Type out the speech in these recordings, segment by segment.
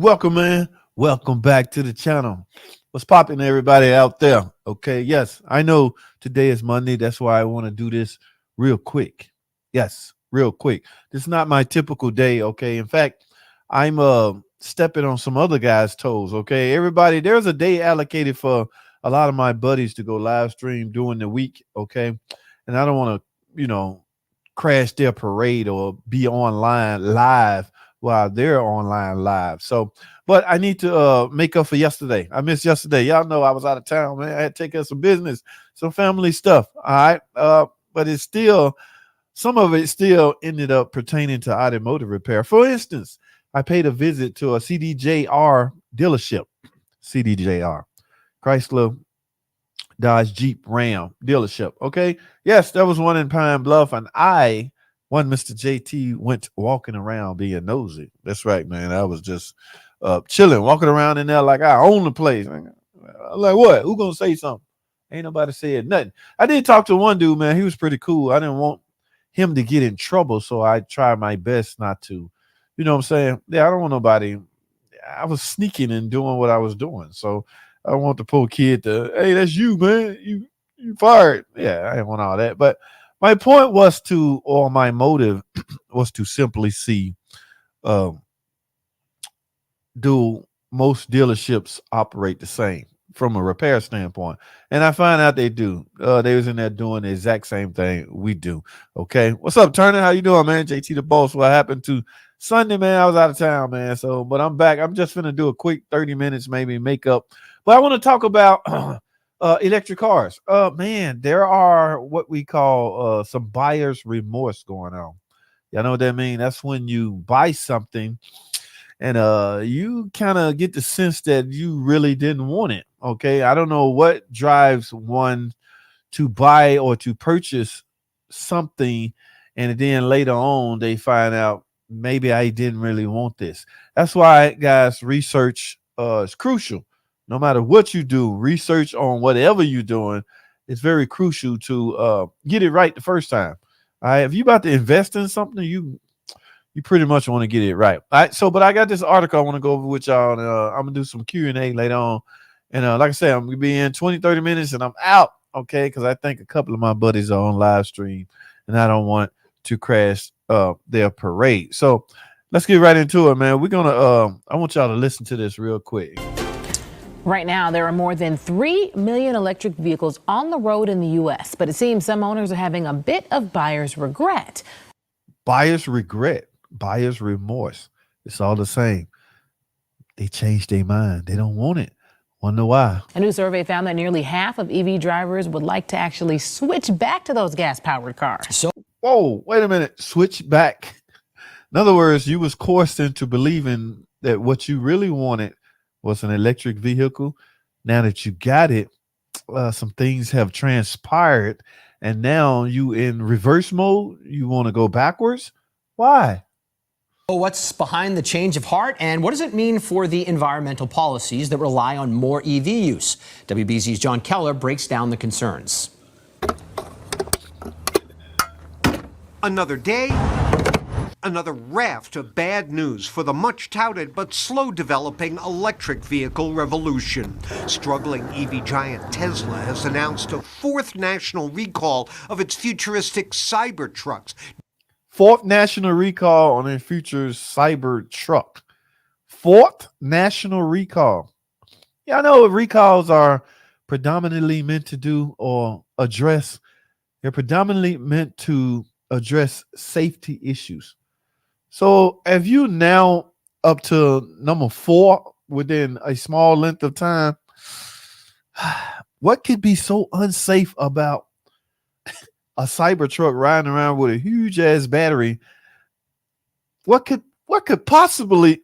welcome, man. Welcome back to the channel. What's popping, everybody out there? Okay, yes, I know today is Monday. That's why I want to do this real quick. Yes, real quick. This is not my typical day. Okay, in fact, I'm stepping on some other guys' toes. Okay, everybody, there's a day allocated for a lot of my buddies to go live stream during the week. Okay, and I don't want to, crash their parade or be online live while they're online live. So, but I need to make up for yesterday. I missed yesterday. Y'all know I was out of town, man. I had to take care of some business, some family stuff. All right. But it's still some of it still ended up pertaining to automotive repair. For instance, I paid a visit to a CDJR dealership. CDJR, Chrysler Dodge Jeep Ram dealership. Okay. Yes, there was one in Pine Bluff, and Mr. JT, went walking around being nosy. That's right, man. I was just chilling, walking around in there like I own the place. I'm like, what? Who gonna say something? Ain't nobody said nothing. I did talk to one dude, man. He was pretty cool. I didn't want him to get in trouble, so I tried my best not to. You know what I'm saying? Yeah, I don't want nobody. I was sneaking and doing what I was doing. So I don't want the poor kid to, hey, that's you, man. You fired. Yeah, I didn't want all that. But my point was to, or my motive was to simply see, um, do most dealerships operate the same from a repair standpoint? And I find out they do. They was in there doing the exact same thing we do. Okay. What's up, Turner? How you doing, man? JT the boss. What happened to Sunday, man? I was out of town, man. So, but I'm back. I'm just gonna do a quick 30 minutes, maybe makeup. But I want to talk about electric cars. Man, there are what we call some buyer's remorse going on. Y'all know what that means? That's when you buy something and you kind of get the sense that you really didn't want it. Okay, I don't know what drives one to buy or to purchase something, and then later on they find out maybe I didn't really want this. That's why, guys, research is crucial. No matter what you do, research on whatever you're doing is very crucial to get it right the first time. All right, if you about to invest in something, you pretty much want to get it right. All right. So, but I got this article I want to go over with y'all, and I'm gonna do some Q&A later on. And like I said, I'm gonna be in 20, 30 minutes, and I'm out. Okay, because I think a couple of my buddies are on live stream, and I don't want to crash their parade. So let's get right into it, man. We're gonna I want y'all to listen to this real quick. Right now, there are more than 3 million electric vehicles on the road in the U.S., but it seems some owners are having a bit of buyer's regret. Buyer's regret. Buyer's remorse. It's all the same. They changed their mind. They don't want it. Wonder why. A new survey found that nearly half of EV drivers would like to actually switch back to those gas-powered cars. So, whoa, wait a minute. Switch back. In other words, you was coerced into believing that what you really wanted was an electric vehicle. Now that you got it, some things have transpired, and now you in reverse mode. You want to go backwards. Why? What's behind the change of heart, and what does it mean for the environmental policies that rely on more EV use? WBZ's John Keller breaks down the concerns. Another day, another raft of bad news for the much-touted but slow-developing electric vehicle revolution. Struggling EV giant Tesla has announced a fourth national recall of its futuristic Cybertrucks. Fourth national recall on a future cyber truck. Fourth national recall. Yeah, I know what recalls are predominantly meant to do or address. They're predominantly meant to address safety issues. So have you now up to number 4 within a small length of time? What could be so unsafe about a cyber truck riding around with a huge ass battery? What could possibly?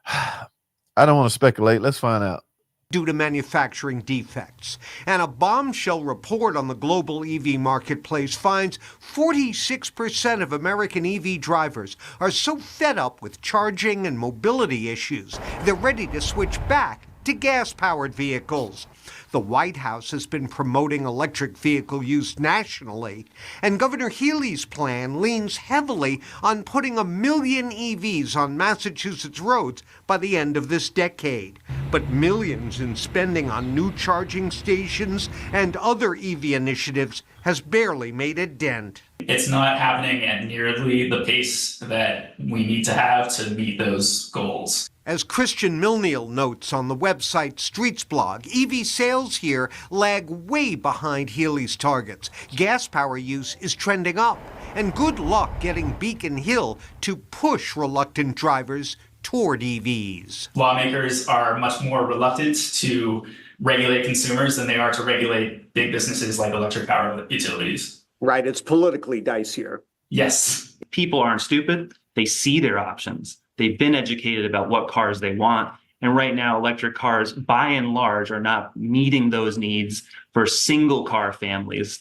I don't want to speculate. Let's find out. Due to manufacturing defects. And a bombshell report on the global EV marketplace finds 46% of American EV drivers are so fed up with charging and mobility issues, they're ready to switch back to gas-powered vehicles. The White House has been promoting electric vehicle use nationally, and Governor Healey's plan leans heavily on putting 1 million EVs on Massachusetts roads by the end of this decade. But millions in spending on new charging stations and other EV initiatives has barely made a dent. It's not happening at nearly the pace that we need to have to meet those goals. As Christian Milneal notes on the website Streets blog, EV sales here lag way behind Healey's targets. Gas power use is trending up, and good luck getting Beacon Hill to push reluctant drivers toward EVs. Lawmakers are much more reluctant to regulate consumers than they are to regulate big businesses like electric power utilities. Right, it's politically dicier. Yes. People aren't stupid. They see their options. They've been educated about what cars they want. And right now, electric cars, by and large, are not meeting those needs for single car families.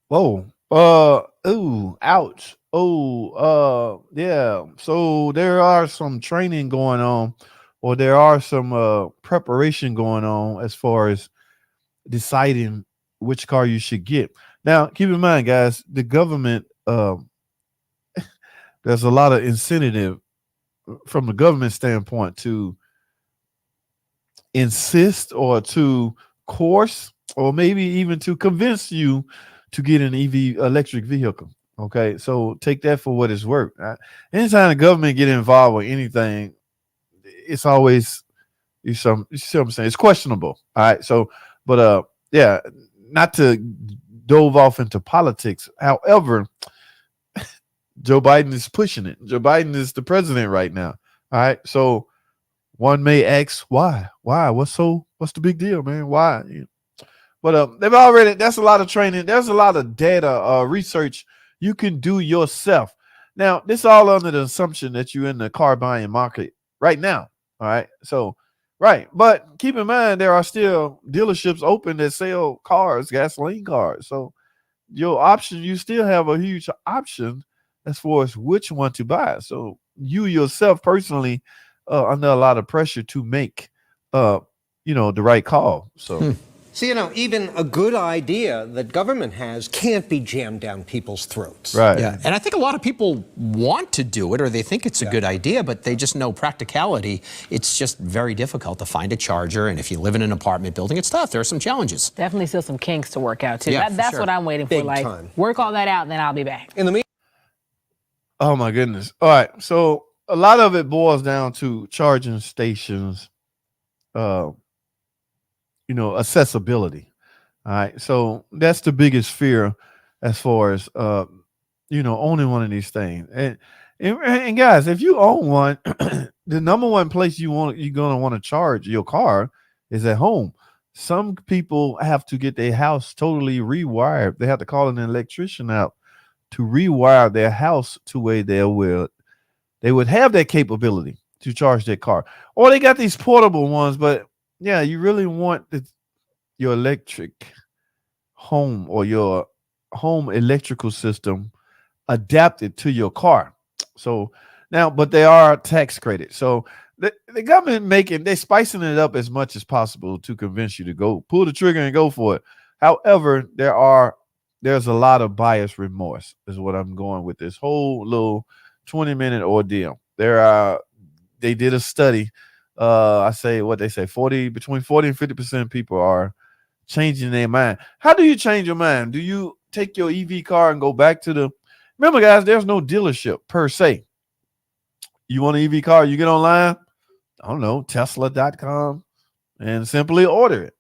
Whoa. Ooh, ouch. Yeah. So there are some training going on, or there are some preparation going on as far as deciding which car you should get. Now, keep in mind, guys, the government, there's a lot of incentive from the government standpoint to insist or to coerce or maybe even to convince you to get an EV electric vehicle. Okay, so take that for what it's worth. Anytime the government get involved with anything, it's always you see what I'm saying? It's questionable. All right, so but yeah, not to dove off into politics. However, Joe Biden is pushing it. Joe Biden is the president right now. All right. So one may ask why? Why? What's the big deal, man? Why? But they've already, that's a lot of training. There's a lot of data, research you can do yourself. Now, this all under the assumption that you're in the car buying market right now. All right. So, right. But keep in mind, there are still dealerships open that sell cars, gasoline cars. So your option, you still have a huge option as far as which one to buy. So you yourself personally under a lot of pressure to make, the right call. So. So, even a good idea that government has can't be jammed down people's throats. Right. Yeah, and I think a lot of people want to do it or they think it's a good idea, but they just know practicality. It's just very difficult to find a charger, and if you live in an apartment building, it's tough. There are some challenges. Definitely still some kinks to work out, too. Yeah, That's sure. what I'm waiting Big for. Like, time. work all that out, and then I'll be back. In the meantime, Oh my goodness. All right. So a lot of it boils down to charging stations, accessibility. All right. So that's the biggest fear as far as owning one of these things. And guys, if you own one, the number one place you're gonna want to charge your car is at home. Some people have to get their house totally rewired. They have to call an electrician out to rewire their house to where they would have that capability to charge their car. Or they got these portable ones, but yeah, you really want your electric home or your home electrical system adapted to your car. So now, but they are tax credits. So the government they're spicing it up as much as possible to convince you to go pull the trigger and go for it. However, there's a lot of buyer's remorse is what I'm going with this whole little 20-minute ordeal. They did a study. I say what they say, between 40 and 50% of people are changing their mind. How do you change your mind? Do you take your EV car and go back to remember guys, there's no dealership per se. You want an EV car, you get online, I don't know, Tesla.com and simply order it.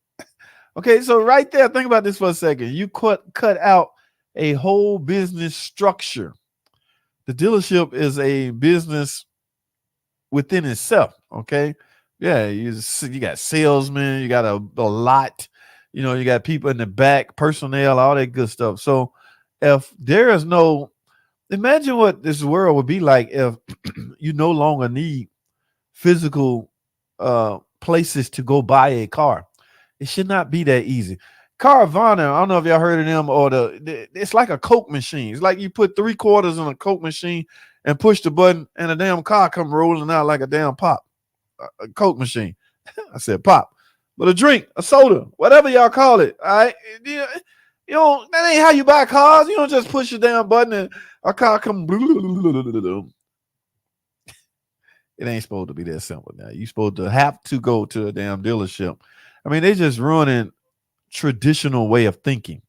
Okay, so right there, think about this for a second. You cut out a whole business structure. The dealership is a business within itself. Okay, yeah, you got salesmen, you got a lot, you got people in the back, personnel, all that good stuff. So if there is imagine what this world would be like if you no longer need physical places to go buy a car. It should not be that easy. Carvana, I don't know if y'all heard of them, or it's like a Coke machine. It's like you put 3 quarters in a Coke machine and push the button and a damn car come rolling out like a damn pop. a Coke machine. I said, Pop, but a drink, a soda, whatever y'all call it. All right. You know, that ain't how you buy cars. You don't just push a damn button and a car come. It ain't supposed to be that simple now. You supposed to have to go to a damn dealership. I mean, they just ruining traditional way of thinking.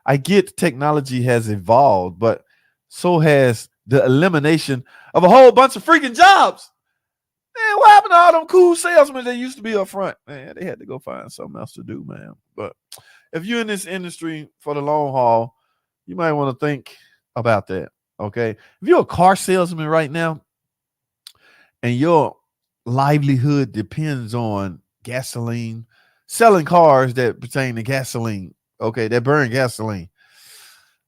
I get technology has evolved, but so has the elimination of a whole bunch of freaking jobs. Man, what happened to all them cool salesmen that used to be up front? Man, they had to go find something else to do, man. But if you're in this industry for the long haul, you might want to think about that. Okay. If you're a car salesman right now and your livelihood depends on gasoline, selling cars that pertain to gasoline, okay, that burn gasoline.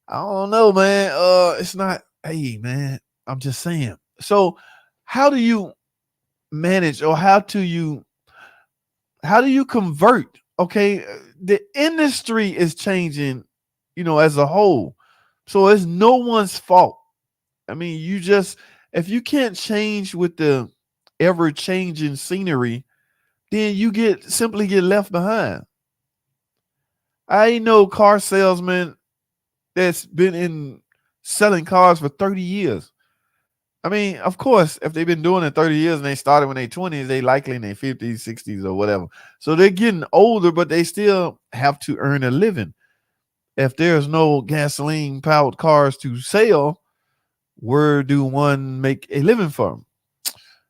I don't know, man. It's not, hey, man, I'm just saying. So, how do you manage or how do you convert? Okay, the industry is changing, as a whole. So it's no one's fault. I mean, if you can't change with the ever changing scenery, then you simply get left behind. I know car salesman that's been in selling cars for 30 years. I mean, of course, if they've been doing it 30 years and they started when they 20s, they likely in their 50s, 60s, or whatever. So they're getting older, but they still have to earn a living. If there's no gasoline powered cars to sell, where do one make a living from?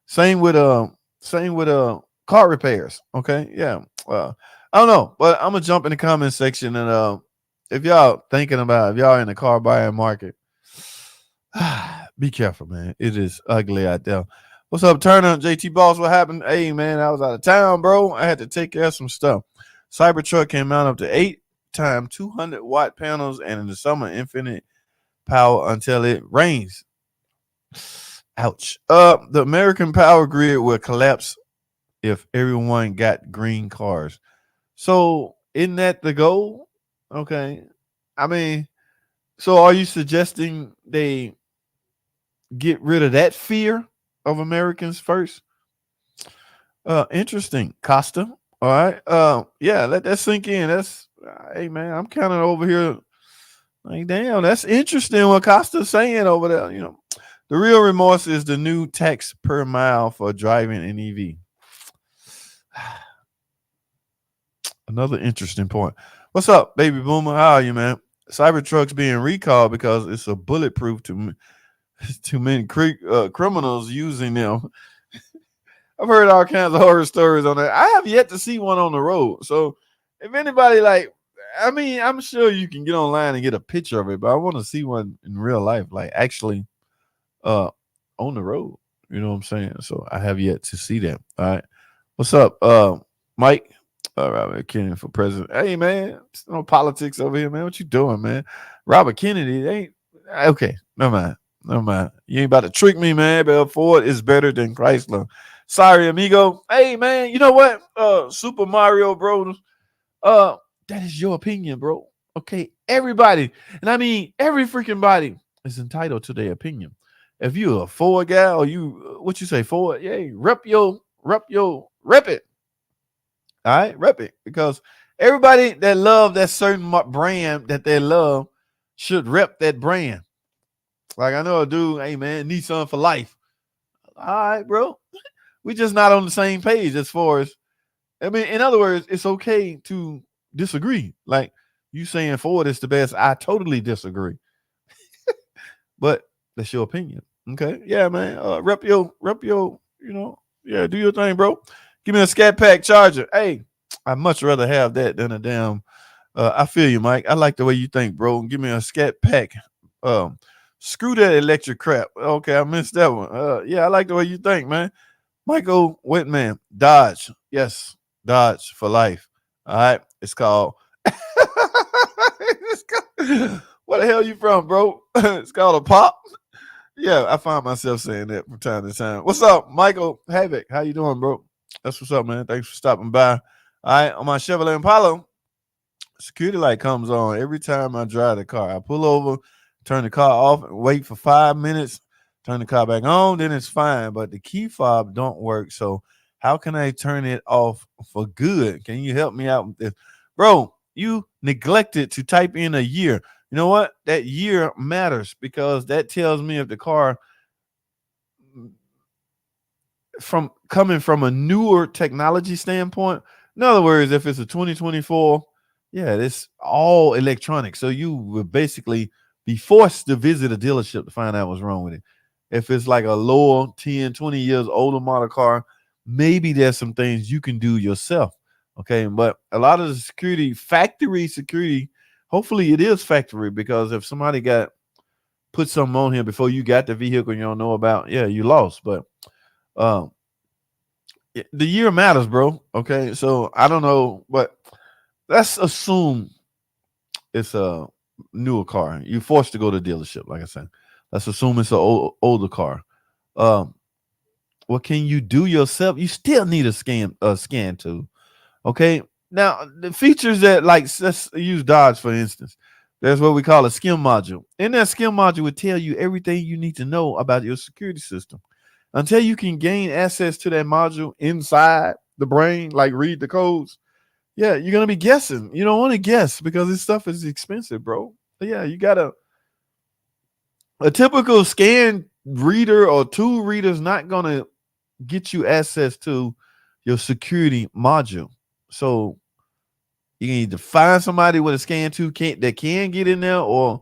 Same with car repairs. Okay. Yeah. I don't know, but I'm gonna jump in the comment section and if y'all if y'all in the car buying market, be careful, man. It is ugly out there. What's up, Turner? JT Boss, what happened? Hey, man, I was out of town, bro. I had to take care of some stuff. Cybertruck can mount up to 8x 200-watt panels and in the summer, infinite power until it rains. Ouch. The American power grid will collapse if everyone got green cars. So, isn't that the goal? Okay. I mean, so are you suggesting they get rid of that fear of Americans first? Interesting, Costa. All right. Yeah, let that sink in. That's hey man, I'm kind of over here. Like, damn, that's interesting what Costa's saying over there. The real remorse is the new tax per mile for driving an EV. Another interesting point. What's up, baby boomer? How are you, man? Cybertruck's being recalled because it's a bulletproof to too many criminals using them. I've heard all kinds of horror stories on that. I have yet to see one on the road. So if anybody I'm sure you can get online and get a picture of it, but I want to see one in real life, like actually on the road. You know what I'm saying? So I have yet to see that. All right. What's up, Mike? Robert Kennedy for president. Hey man, no politics over here, man. What you doing, man? Robert Kennedy ain't okay. Never mind. You ain't about to trick me, man. But Ford is better than Chrysler. Sorry, amigo. Hey man, you know what? Super Mario Bros. That is your opinion, bro. Okay, everybody, and I mean every freaking body is entitled to their opinion. If you a Ford guy or you what you say Ford, yeah, rep it. All right, rep it because everybody that love that certain brand that they love should rep that brand. Like I know a dude, hey man, Nissan for life. All right, bro. We just not on the same page as far as I mean, in other words, it's okay to disagree. Like you saying Ford is the best. I totally disagree. But that's your opinion. Okay. Yeah, man. Rep your, yeah, do your thing, bro. Give me a Scat Pack charger. Hey, I'd much rather have that than a damn. I feel you, Mike. I like the way you think, bro. Give me a Scat Pack. Screw that electric crap. Okay, I missed that one. Yeah, I like the way you think, man. Michael Whitman, Dodge. Yes, Dodge for life. All right. It's called. Where the hell you from, bro? It's called a pop. Yeah, I find myself saying that from time to time. What's up, Michael Havoc? How you doing, bro? That's what's up, man. Thanks for stopping by. All right, on my Chevrolet Impala, security light comes on every time I drive the car. I pull over, turn the car off, and wait for 5 minutes, turn the car back on, then it's fine. But the key fob don't work. So How can I turn it off for good? Can you help me out with this? Bro, you neglected to type in a year. You know what? That year matters because that tells me if the car from coming from a newer technology standpoint. In other words, if it's a 2024, yeah, it's all electronic. So you would basically be forced to visit a dealership to find out what's wrong with it. If it's like a lower 10, 20 years older model car, maybe there's some things you can do yourself. Okay. But a lot of the security, factory security, hopefully it is factory because if somebody got put something on here before you got the vehicle you don't know about, yeah, you lost. But um the year matters, bro. Okay, so I don't know, but let's assume it's a newer car. You're forced to go to the dealership, like I said. Let's assume it's an older car. Um, what can you do yourself? You still need a scan tool. Okay, now the features that like let's use Dodge for instance. There's what we call a skim module. In that skim module would tell you everything you need to know about your security system. Until you can gain access to that module inside the brain, like read the codes, yeah, you're gonna be guessing. You don't want to guess because this stuff is expensive, bro. But yeah, you gotta a typical scan reader or tool reader is not gonna get you access to your security module. So you need to find somebody with a scan tool that can get in there or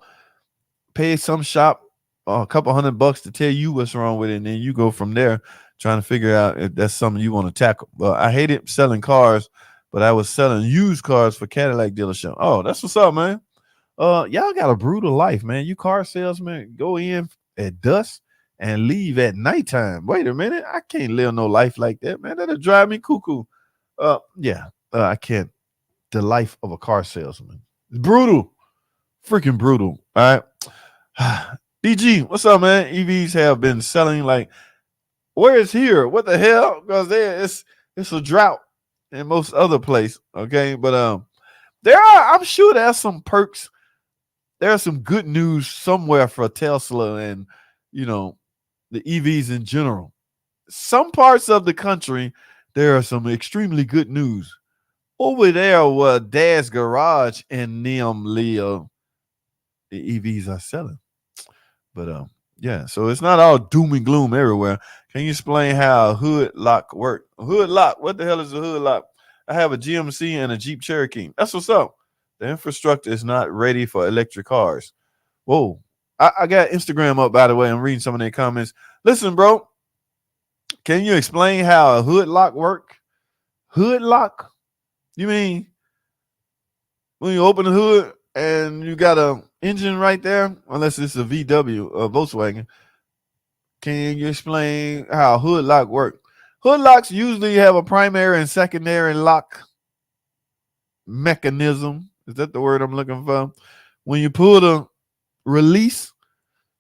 pay some shop a couple $100 to tell you what's wrong with it, and then you go from there trying to figure out if that's something you want to tackle. But I hated selling cars, but I was selling used cars for Cadillac dealership. Oh, that's what's up, man. Y'all got a brutal life, man. You car salesmen go in at dusk and leave at nighttime. Wait a minute, I can't live no life like that, man. That'll drive me cuckoo. Yeah, I can't. The life of a car salesman. It's brutal, freaking brutal. All right. DG, what's up, man? EVs have been selling like where is here? What the hell? Because there it's a drought in most other place. Okay, but I'm sure there's some perks. There's some good news somewhere for Tesla and you know the EVs in general. Some parts of the country there are some extremely good news. Over there where Dad's garage and them Leo the EVs are selling. But yeah, so it's not all doom and gloom everywhere. Can you explain how a hood lock work? Hood lock, what the hell is a hood lock? I have a GMC and a Jeep Cherokee. That's what's up. The infrastructure is not ready for electric cars. Whoa. I got Instagram up, by the way. I'm reading some of their comments. Listen, bro, can you explain how a hood lock work? Hood lock? You mean when you open the hood and you got a engine right there, unless it's a VW or Volkswagen. Can you explain how hood lock work? Hood locks usually have a primary and secondary lock mechanism. Is that the word I'm looking for? When you pull the release,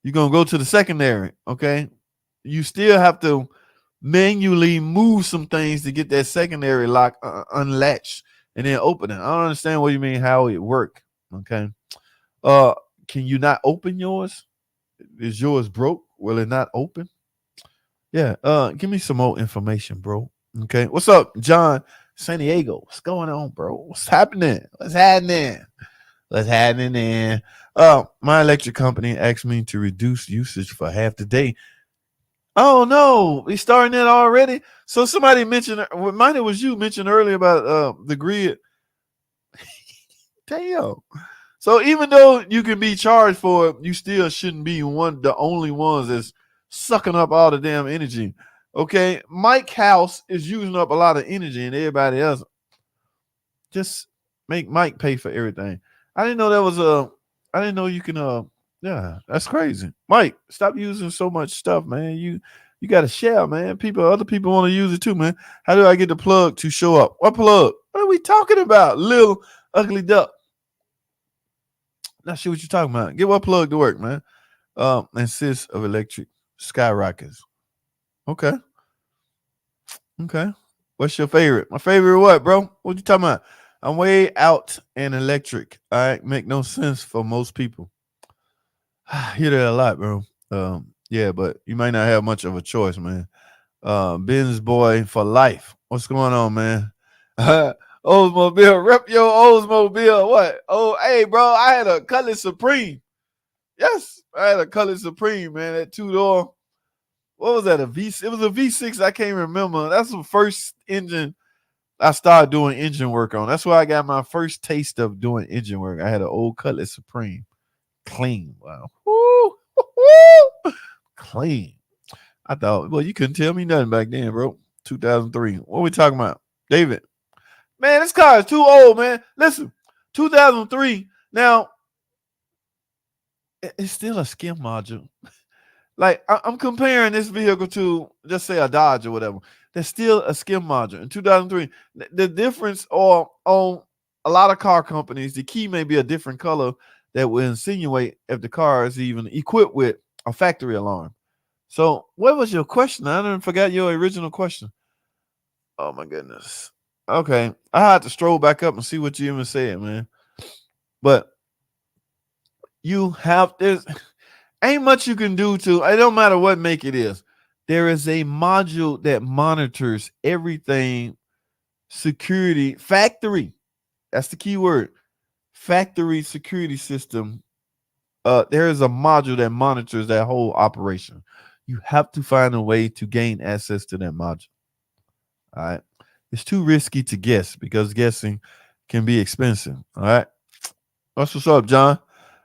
you're gonna go to the secondary. Okay, you still have to manually move some things to get that secondary lock unlatched and then open it. I don't understand what you mean how it work. Okay. Uh, can you not open yours? Is yours broke? Will it not open? Yeah. Give me some more information, bro. Okay. What's up, John? San Diego. What's going on, bro? What's happening? What's happening? What's happening? My electric company asked me to reduce usage for half the day. Oh no, we starting that already. So somebody mentioned, mine it was you mentioned earlier about the grid. Damn. So even though you can be charged for it, you still shouldn't be the only ones that's sucking up all the damn energy. Okay, Mike House is using up a lot of energy, and everybody else just make Mike pay for everything. I didn't know that was I didn't know you can. Yeah, that's crazy. Mike, stop using so much stuff, man. You got to share, man. Other people want to use it too, man. How do I get the plug to show up? What plug? What are we talking about, little ugly duck? Not sure what you're talking about. Get what plug to work, man. Insists of electric skyrockets. Okay. Okay. What's your favorite? My favorite what, bro? What you talking about? I'm way out and electric. All right. Make no sense for most people. I hear that a lot, bro. Yeah, but you might not have much of a choice, man. Ben's boy for life. What's going on, man? Oldsmobile, rep your Oldsmobile. What? Oh, hey, bro, I had a Cutlass Supreme. Yes, I had a Cutlass Supreme, man. That 2-door. What was that? It was a V6. I can't remember. That's the first engine I started doing engine work on. That's where I got my first taste of doing engine work. I had an old Cutlass Supreme. Clean. Wow. Woo, woo, clean. I thought, well, you couldn't tell me nothing back then, bro. 2003. What are we talking about? David. Man, this car is too old, man. Listen, 2003. Now, it's still a skim module. Like, I'm comparing this vehicle to, just say, a Dodge or whatever. There's still a skim module. In 2003, the difference on a lot of car companies, the key may be a different color that will insinuate if the car is even equipped with a factory alarm. So what was your question? I didn't forget your original question. Oh, my goodness. Okay. I had to stroll back up and see what you even said, man. But there's ain't much you can do to, it don't matter what make it is. There is a module that monitors everything security, factory. That's the key word. Factory security system. There is a module that monitors that whole operation. You have to find a way to gain access to that module. All right. It's too risky to guess because guessing can be expensive. All right. What's up, John?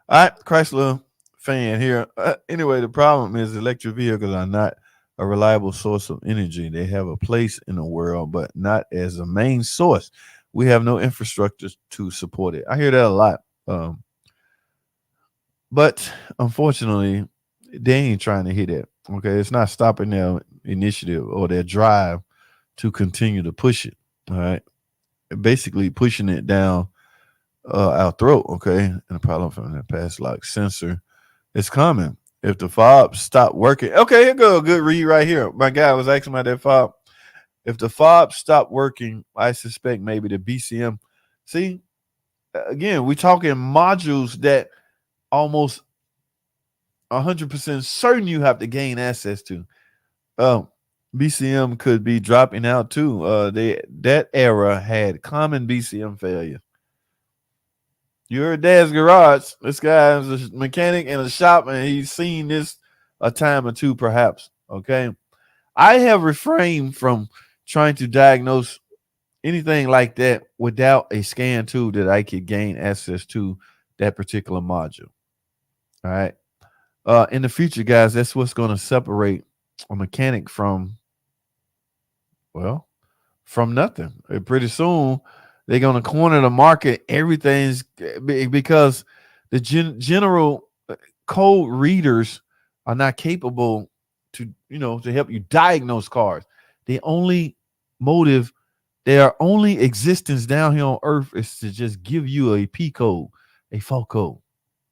All right. Chrysler fan here. Anyway, the problem is electric vehicles are not a reliable source of energy. They have a place in the world, but not as a main source. We have no infrastructure to support it. I hear that a lot. But unfortunately, they ain't trying to hit it. Okay. It's not stopping their initiative or their drive to continue to push it. All right. Basically pushing it down our throat. Okay. And the problem from the past lock sensor is coming. If the fob stop working, okay, here go a good read right here. My guy was asking about that fob. If the fob stopped working, I suspect maybe the BCM. See, again, we're talking modules that almost 100% certain you have to gain access to. BCM could be dropping out too. That era had common BCM failure. You heard Dad's Garage. This guy is a mechanic in a shop, and he's seen this a time or two, perhaps. Okay. I have refrained from trying to diagnose anything like that without a scan tool that I could gain access to that particular module. All right. In the future, guys, that's what's going to separate a mechanic from nothing. Pretty soon, they're going to corner the market. Everything's because the general code readers are not capable to help you diagnose cars. The only motive, their only existence down here on Earth is to just give you a P code, a fault code.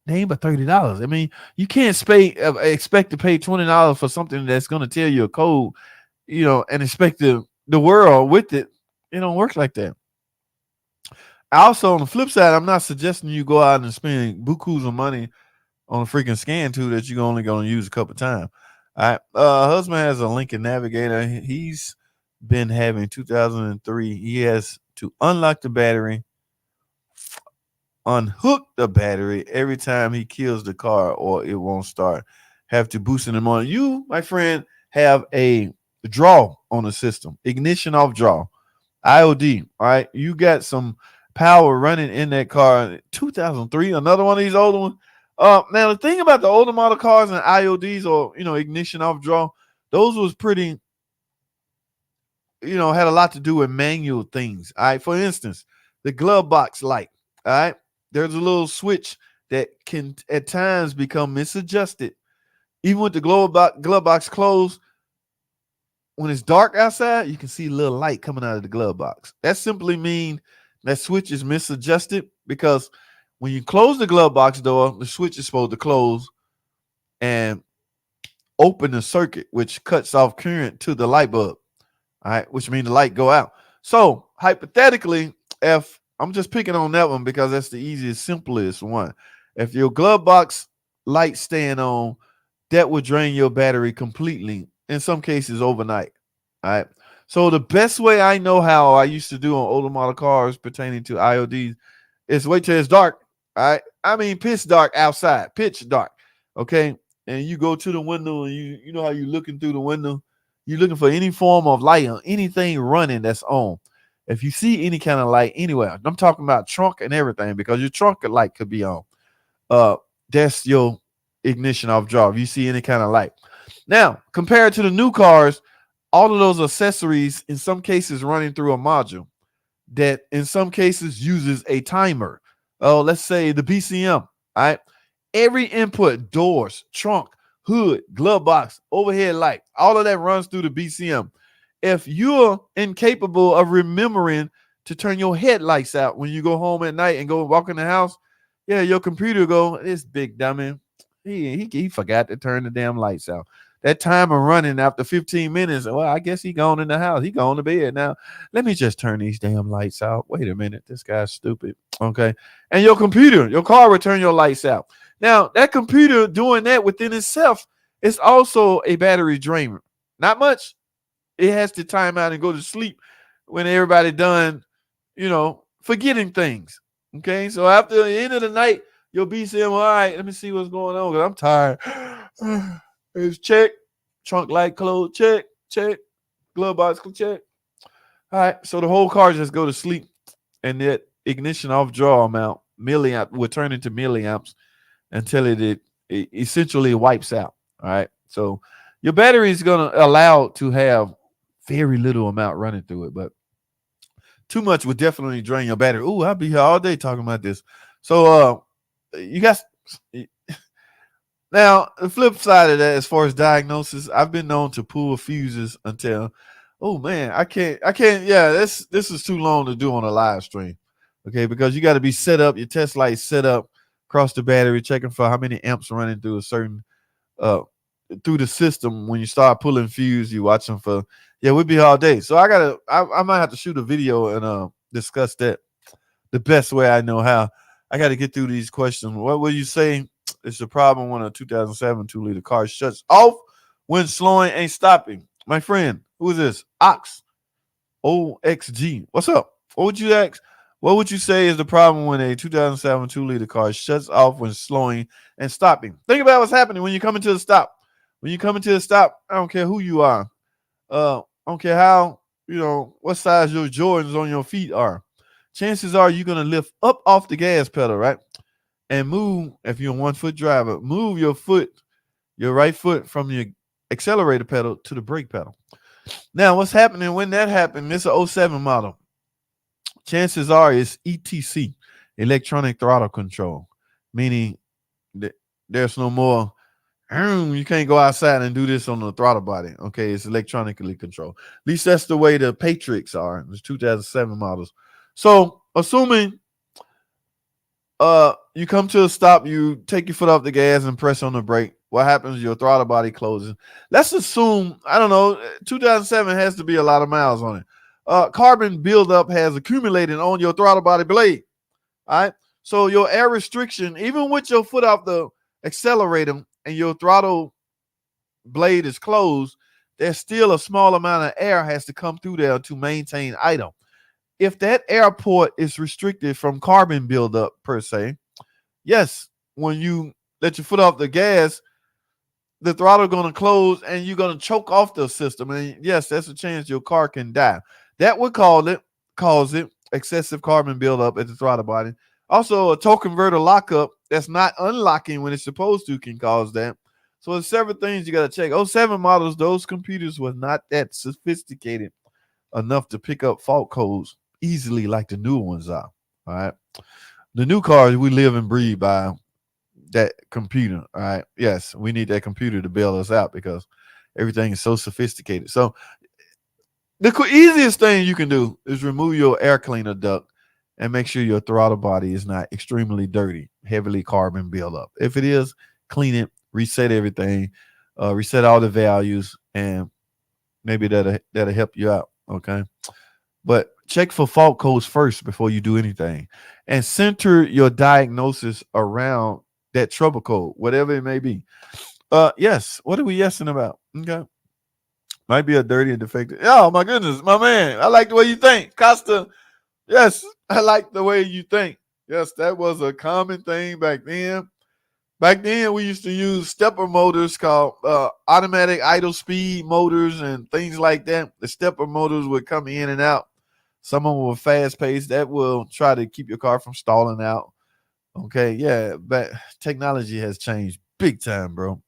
They ain't but $30. I mean, you can't expect to pay $20 for something that's going to tell you a code, and expect the world with it. It don't work like that. Also, on the flip side, I'm not suggesting you go out and spend bukus of money on a freaking scan tool that you're only going to use a couple times. All right. Husband has a Lincoln Navigator. He's been having 2003. He has to unlock the battery, unhook the battery every time he kills the car or it won't start. Have to boost in the morning. You, my friend, have a draw on the system. Ignition off draw. IOD. All right. You got some power running in that car. 2003, another one of these older ones. Now the thing about the older model cars and IODs or ignition off draw, those was pretty, had a lot to do with manual things. All right. For instance, the glove box light. All right. There's a little switch that can at times become misadjusted. Even with the glove box closed, when it's dark outside, you can see a little light coming out of the glove box. That simply means that switch is misadjusted because when you close the glove box door, the switch is supposed to close and open the circuit, which cuts off current to the light bulb. All right, which means the light go out. So hypothetically, if I'm just picking on that one because that's the easiest, simplest one. If your glove box light staying on, that would drain your battery completely, in some cases overnight. All right. So the best way I know how I used to do on older model cars pertaining to IODs is wait till it's dark. All right. I mean, pitch dark outside, pitch dark. Okay. And you go to the window and you know how you're looking through the window. You're looking for any form of light or anything running that's on. If you see any kind of light anywhere, I'm talking about trunk and everything because your trunk light could be on. Uh, that's your ignition off draw. If you see any kind of light. Now, compared to the new cars, all of those accessories in some cases running through a module that in some cases uses a timer. Oh, let's say the BCM. All right. Every input, doors, trunk, hood, glove box, overhead light, all of that runs through the BCM. If you're incapable of remembering to turn your headlights out when you go home at night and go walk in the house, yeah, your computer go, this big dummy. He forgot to turn the damn lights out. That timer running after 15 minutes. Well, I guess he gone in the house. He gone to bed now. Let me just turn these damn lights out. Wait a minute. This guy's stupid. Okay. And your computer, your car will turn your lights out. Now, that computer doing that within itself is also a battery drainer. Not much. It has to time out and go to sleep when everybody done, forgetting things. Okay. So after the end of the night, you'll be saying, all right, let me see what's going on because I'm tired. It's check. Trunk light closed. Check. Check. Glove box check. All right. So the whole car just go to sleep. And that ignition off draw amount, milliamp, will turn into milliamps until it essentially wipes out. All right. So your battery is going to allow to have very little amount running through it, but too much would definitely drain your battery. Ooh, I'll be here all day talking about this. So you guys. Now, the flip side of that, as far as diagnosis, I've been known to pull fuses until, oh man, I can't. Yeah, this is too long to do on a live stream, okay? Because you got to be set up, your test light set up across the battery, checking for how many amps running through a certain through the system. When you start pulling fuse, you watching for. Yeah, we'd be all day. So I might have to shoot a video and discuss that the best way I know how. I got to get through these questions. What will you say? It's a problem when a 2007 2-liter car shuts off when slowing and stopping. My friend, who is this? OXG. What's up? What would you ask? What would you say is the problem when a 2007 2-liter car shuts off when slowing and stopping? Think about what's happening when you come into the stop. When you come into the stop, I don't care who you are. I don't care how, what size your Jordans on your feet are. Chances are you're going to lift up off the gas pedal, right? And move, if you're a 1-foot driver, move your right foot from your accelerator pedal to the brake pedal. Now, what's happening when that happened? It's an 07 model. Chances are it's ETC, electronic throttle control, meaning that there's no more, you can't go outside and do this on the throttle body. Okay, it's electronically controlled. At least that's the way the Patriots are. It's 2007 models. So, assuming you come to a stop, you take your foot off the gas and press on the brake. What happens? Your throttle body closes. Let's assume, I don't know, 2007 has to be a lot of miles on it. Carbon buildup has accumulated on your throttle body blade. All right. So your air restriction, even with your foot off the accelerator and your throttle blade is closed, there's still a small amount of air has to come through there to maintain idle. If that air port is restricted from carbon buildup per se, yes, when you let your foot off the gas, the throttle going to close and you're going to choke off the system. And yes, that's a chance your car can die. That would cause it excessive carbon buildup at the throttle body. Also, a torque converter lockup that's not unlocking when it's supposed to can cause that. So there's several things you got to check. 07 models, those computers were not that sophisticated enough to pick up fault codes easily like the new ones are. All right. The new cars, we live and breathe by that computer. All right. Yes, we need that computer to bail us out because everything is so sophisticated. So the easiest thing you can do is remove your air cleaner duct and make sure your throttle body is not extremely dirty, heavily carbon buildup. If it is, clean it, reset everything, reset all the values, and maybe that'll help you out. Okay. But check for fault codes first before you do anything. And center your diagnosis around that trouble code, whatever it may be. Yes. What are we yesing about? Okay. Might be a dirty and defective. Oh my goodness, my man. I like the way you think. Costa. Yes, I like the way you think. Yes, that was a common thing back then. Back then, we used to use stepper motors called automatic idle speed motors and things like that. The stepper motors would come in and out. Some of them were fast paced. That will try to keep your car from stalling out. Okay, yeah, but technology has changed big time, bro.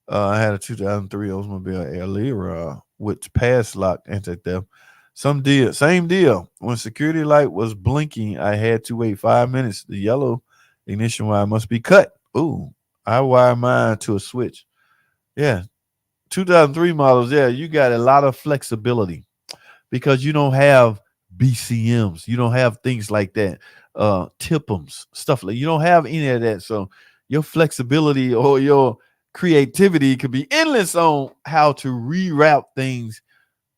I had a 2003 Oldsmobile Alira with pass lock anti-theft. Same deal. When security light was blinking, I had to wait 5 minutes. The yellow ignition wire must be cut. Ooh, I wire mine to a switch. Yeah, 2003 models. Yeah, you got a lot of flexibility because you don't have BCMs. You don't have things like that. TIPMs, stuff like you don't have any of that. So your flexibility or your creativity could be endless on how to reroute things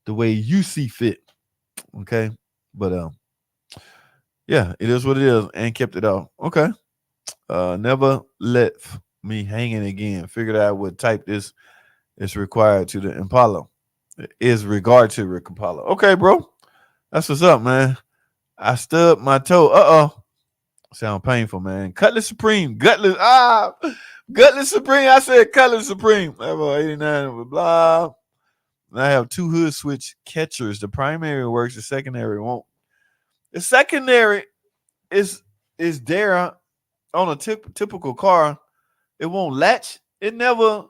the way you see fit. Okay. But yeah, it is what it is and kept it off. Okay. Never let me hanging again. Figured out what type this is required to the Impala. Is regard to Rick Impala. Okay, bro. That's what's up, man. I stubbed my toe. Uh-oh. Sound painful, man. Cutlass Supreme. Gutless. Gutless Supreme. I said Cutlass Supreme. Level 89 with blah. And I have two hood switch catchers. The primary works, the secondary won't. The secondary is there on a typical car. It won't latch. It never.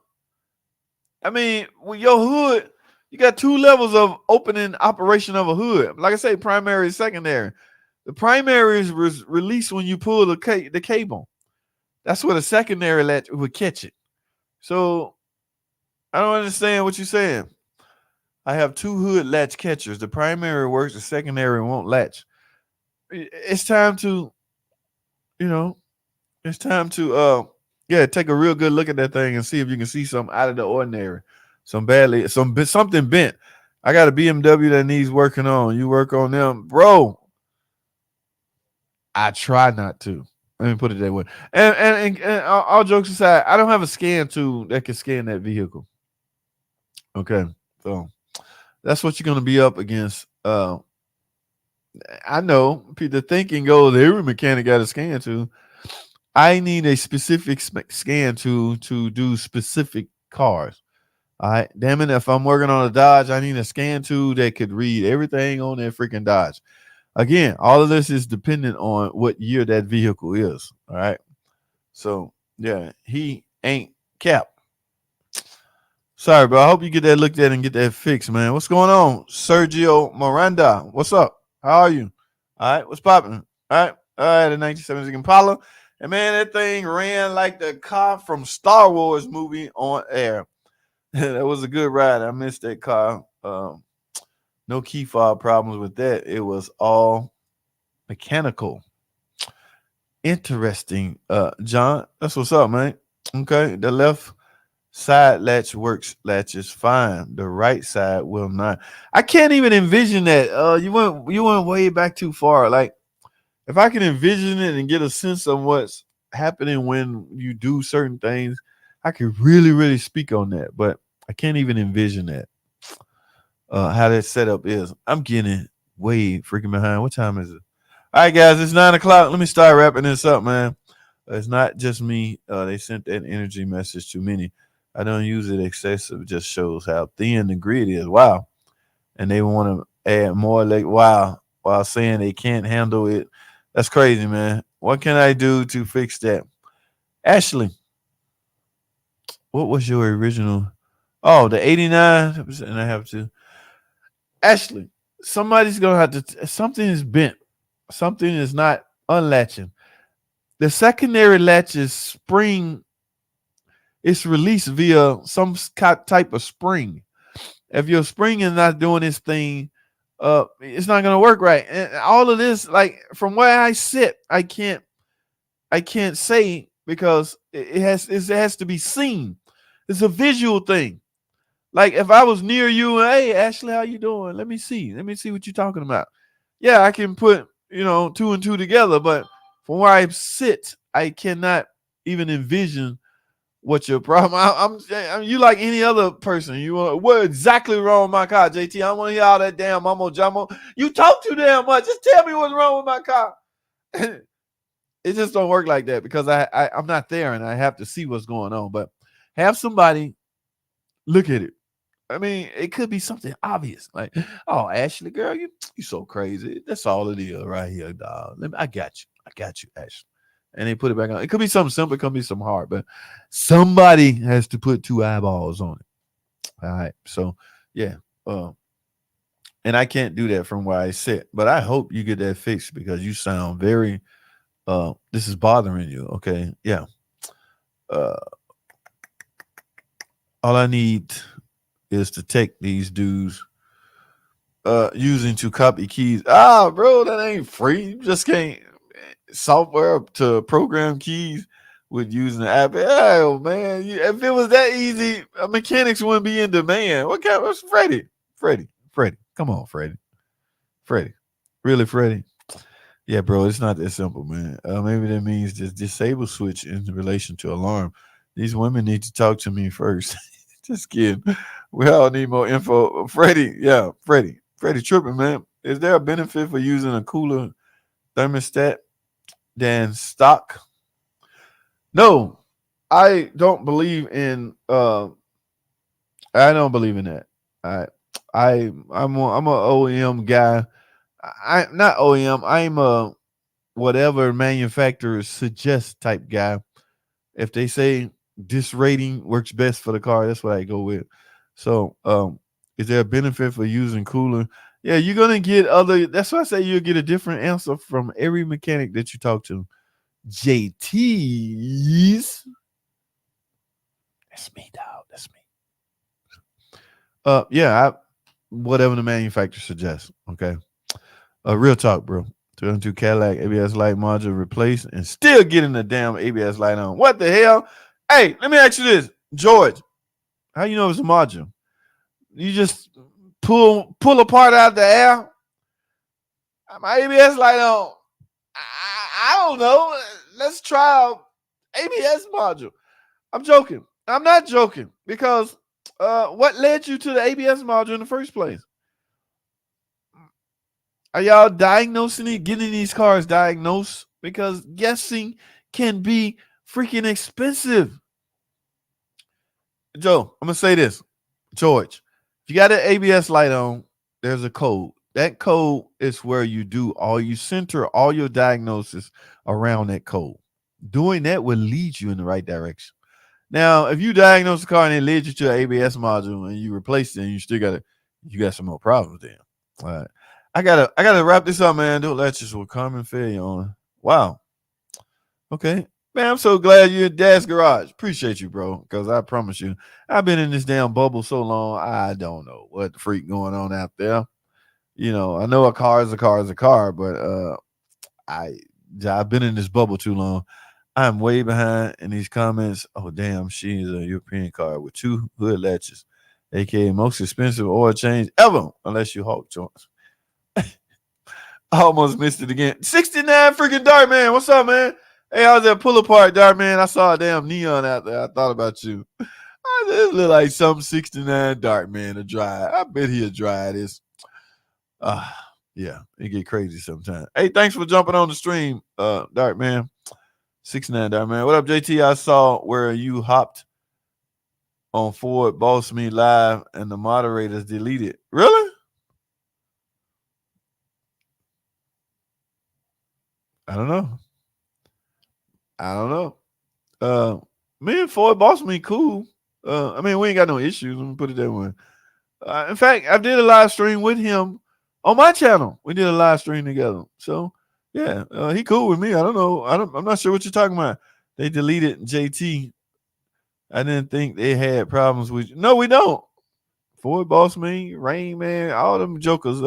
I mean, with your hood, you got two levels of opening operation of a hood. Like I say, primary and secondary. The primary is released when you pull the cable. That's where the secondary latch would catch it. So I don't understand what you're saying. I have two hood latch catchers. The primary works, the secondary won't latch. It's time to, you know, it's time to take a real good look at that thing and see if you can see something out of the ordinary. Something bent. I got a BMW that needs working on. You work on them, bro. I try not to. Let me put it that way. And all jokes aside, I don't have a scan tool that can scan that vehicle. Okay, so that's what you're gonna be up against. I know the thinking goes, every mechanic got a scan tool. I need a specific scan tool to do specific cars. All right, damn it. If I'm working on a Dodge, I need a scan tool that could read everything on that freaking Dodge. Again, all of this is dependent on what year that vehicle is. All right. So, yeah, he ain't cap. Sorry, bro. I hope you get that looked at and get that fixed, man. What's going on? Sergio Miranda. What's up? How are you? All right. What's popping? All right. I had a 1976 Impala. And, man, that thing ran like the car from Star Wars movie on air. That was a good ride. I missed that car. No key fob problems with that. It was all mechanical. Interesting. John, that's what's up, man. Okay. The left side latch latches fine. The right side will not. I can't even envision that. You went way back too far. Like, if I can envision it and get a sense of what's happening when you do certain things, I could really, really speak on that. But I can't even envision that. How that setup is. I'm getting way freaking behind. What time is it? All right, guys, it's 9:00. Let me start wrapping this up, man. It's not just me. They sent that energy message to many. I don't use it excessive. It just shows how thin the grid is. Wow. And they want to add more wow, while saying they can't handle it. That's crazy, man. What can I do to fix that? Ashley, what was your original? Oh, the 89. And I have to. Ashley, somebody's gonna have to. Something is bent. Something is not unlatching. The secondary latches spring. It's released via some type of spring. If your spring is not doing its thing, it's not gonna work right. And all of this, like from where I sit, I can't say because it has to be seen. It's a visual thing. Like if I was near you and hey Ashley, how you doing? Let me see what you're talking about. Yeah, I can put two and two together, but from where I sit, I cannot even envision What's your problem? I'm you like any other person. You want what exactly wrong with my car, JT? I don't want to hear all that damn mumbo jumbo. You talk too damn much. Just tell me what's wrong with my car. It just don't work like that because I'm not there and I have to see what's going on. But have somebody look at it. I mean, it could be something obvious, like, oh, Ashley, girl, you so crazy. That's all it is right here, dog. I got you, Ashley. And they put it back on. It could be something simple, it could be some hard, but somebody has to put 2 eyeballs on it. All right. So yeah. And I can't do that from where I sit, but I hope you get that fixed because you sound very this is bothering you. Okay. Yeah. All I need is to take these dudes using to copy keys. Ah, bro, that ain't free. You just can't software to program keys with using the app. Oh man, if it was that easy, mechanics wouldn't be in demand. What's Freddie? Freddie. Come on, Freddie. Really, Freddie? Yeah, bro, it's not that simple, man. Maybe that means just disable switch in relation to alarm. These women need to talk to me first. Just kidding. We all need more info. Freddie tripping, man. Is there a benefit for using a cooler thermostat than stock? No, I don't believe in. I don't believe in that. I'm a OEM guy. I not OEM. I'm a whatever manufacturers suggest type guy. If they say this rating works best for the car, that's what I go with. So, is there a benefit for using cooler? Yeah, you're gonna get other. That's why I say you'll get a different answer from every mechanic that you talk to. JT's. That's me, dog. That's me. Yeah, whatever the manufacturer suggests. Okay. Real talk, bro. 2002 Cadillac ABS light module replaced and still getting the damn ABS light on. What the hell? Hey, let me ask you this, George. How you know it's a module? You just pull a part out the air. My ABS light on. I don't know. Let's try ABS module. I'm joking. I'm not joking because what led you to the ABS module in the first place? Are y'all diagnosing it, getting these cars diagnosed? Because guessing can be freaking expensive. Joe, I'm going to say this. George, if you got an ABS light on, there's a code. That code is where you center all your diagnosis around that code. Doing that will lead you in the right direction. Now, if you diagnose the car and it leads you to an ABS module and you replace it and you got some more problems then. All right. I gotta wrap this up, man. Don't let you with Carmen Faye on. Wow. Okay. Man, I'm so glad you're at Dad's Garage. Appreciate you, bro. Because I promise you, I've been in this damn bubble so long, I don't know what the freak going on out there. You know, I know a car is a car, but I've been in this bubble too long. I'm way behind in these comments. Oh, damn, she is a European car with 2 hood latches, aka most expensive oil change ever, unless you Hawk joints. I almost missed it again. 69 freaking Dart Man. What's up, man? Hey, I was at Pull Apart, Dart Man. I saw a damn neon out there. I thought about you. This look like some 69 Dart Man to drive. I bet he'll drive this. Yeah, it get crazy sometimes. Hey, thanks for jumping on the stream, Dart Man. 69 Dart Man. What up, JT? I saw where you hopped on Ford Boss Me Live and the moderators deleted. Really? I don't know. Me and Ford Boss Me cool. I mean, we ain't got no issues. Let me put it that way. In fact, I did a live stream with him on my channel. We did a live stream together. So yeah, he cool with me. I don't know. I'm not sure what you're talking about. They deleted JT. I didn't think they had problems with you. No, we don't. Ford Boss Me, Rain Man, all them jokers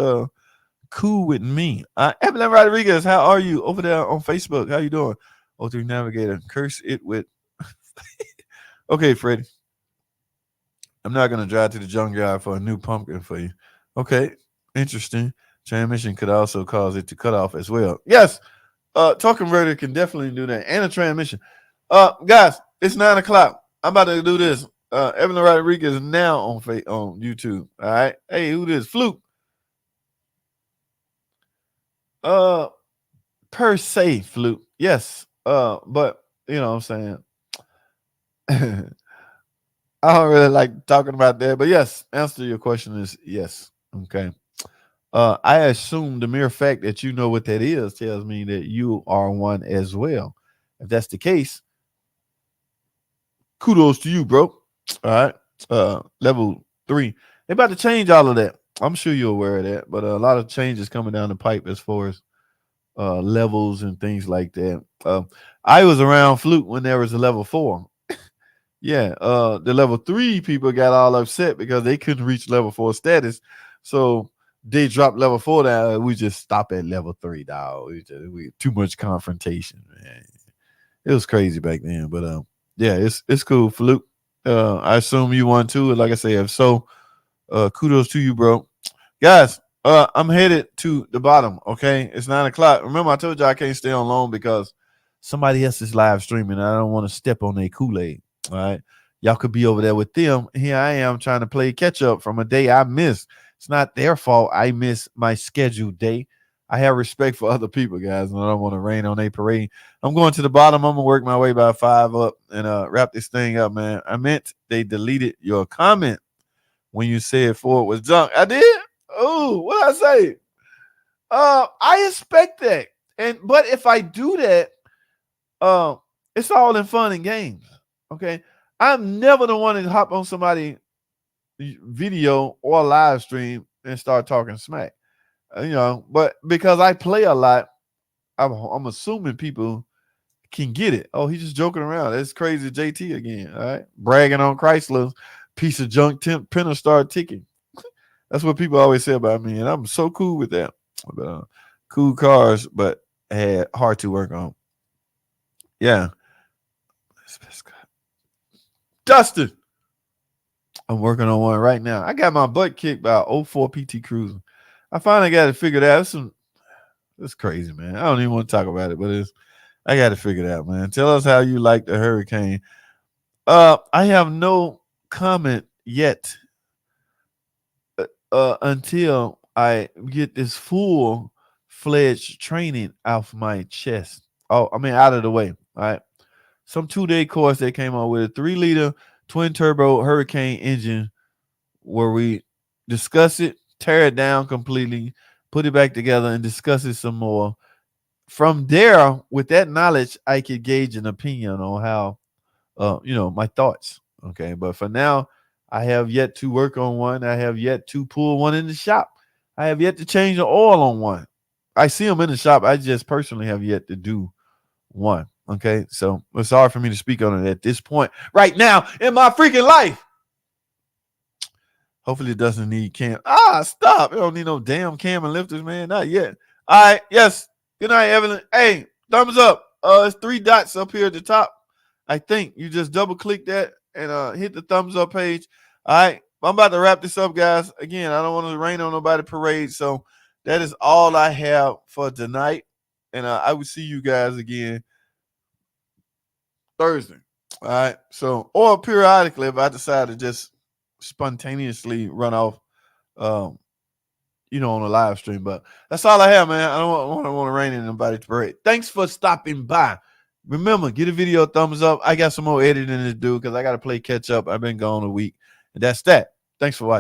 cool with me. Evelyn Rodriguez, how are you over there on Facebook? How you doing? O3 Navigator, curse it with. Okay, Freddie. I'm not going to drive to the junkyard for a new pumpkin for you. Okay, interesting. Transmission could also cause it to cut off as well. Yes, torque converter can definitely do that. And a transmission. Guys, it's 9 o'clock. I'm about to do this. Evan Rodriguez is now on YouTube. All right. Hey, who this? Fluke. Per se, Fluke. Yes. But you know what I'm saying. I don't really like talking about that, but yes, answer to your question is yes. Okay. I assume the mere fact that you know what that is tells me that you are one as well. If that's the case, kudos to you, bro. All right. Level 3. They about to change all of that. I'm sure you're aware of that, but a lot of changes coming down the pipe as far as levels and things like that. I was around Fluke when there was a level 4. Yeah, the level 3 people got all upset because they couldn't reach level 4 status. So they dropped level 4 down. We just stop at level 3, dog. We too much confrontation, man. It was crazy back then. But yeah, it's cool, Fluke. I assume you won too. Like I say, if so, kudos to you, bro. Guys, I'm headed to the bottom. Okay, it's 9:00. Remember, I told you I can't stay on long because somebody else is live streaming. I don't want to step on their Kool-Aid. All right. Y'all could be over there with them. Here I am trying to play catch up from a day I missed. It's not their fault. I missed my scheduled day. I have respect for other people, guys, and I don't want to rain on their parade. I'm going to the bottom. I'm gonna work my way by 5 up and wrap this thing up, man. I meant they deleted your comment when you said Ford was junk. I did. Oh, what did I say? I expect that, but if I do that, it's all in fun and games. Okay, I'm never the one to hop on somebody video or live stream and start talking smack. But because I play a lot, I'm assuming people can get it. Oh, he's just joking around. That's crazy, JT again. All right, bragging on Chrysler's piece of junk. Printer start ticking. That's what people always say about me, and I'm so cool with that. But, cool cars, but hard to work on. Yeah. Dustin. I'm working on one right now. I got my butt kicked by 04 PT Cruiser. I finally got it figured out. It's crazy, man. I don't even want to talk about it, but I got to figure it out, man. Tell us how you like the Hurricane. I have no comment yet until I get this full-fledged training off my chest. Out of the way. All right. Some 2-day course they came out with a 3-liter twin turbo Hurricane engine where we discuss it, tear it down completely, put it back together, and discuss it some more. From there, with that knowledge, I could gauge an opinion on how, my thoughts. Okay. But for now, I have yet to work on one. I have yet to pull one in the shop. I have yet to change the oil on one. I see them in the shop. I just personally have yet to do one. Okay, so it's hard for me to speak on it at this point right now in my freaking life. Hopefully it doesn't need cam. Stop. It don't need no damn cam and lifters, man. Not yet. All right, yes. Good night, Evelyn. Hey, thumbs up. It's 3 dots up here at the top. I think you just double click that and hit the thumbs up page. All right, I'm about to wrap this up, guys. Again, I don't want to rain on nobody parade, so that is all I have for tonight. And I will see you guys again Thursday. All right. So, or periodically, if I decide to just spontaneously run off, on a live stream. But that's all I have, man. I don't want to rain in anybody's parade. Thanks for stopping by. Remember, give the video a thumbs up. I got some more editing to do because I got to play catch up. I've been gone a week. And that's that. Thanks for watching.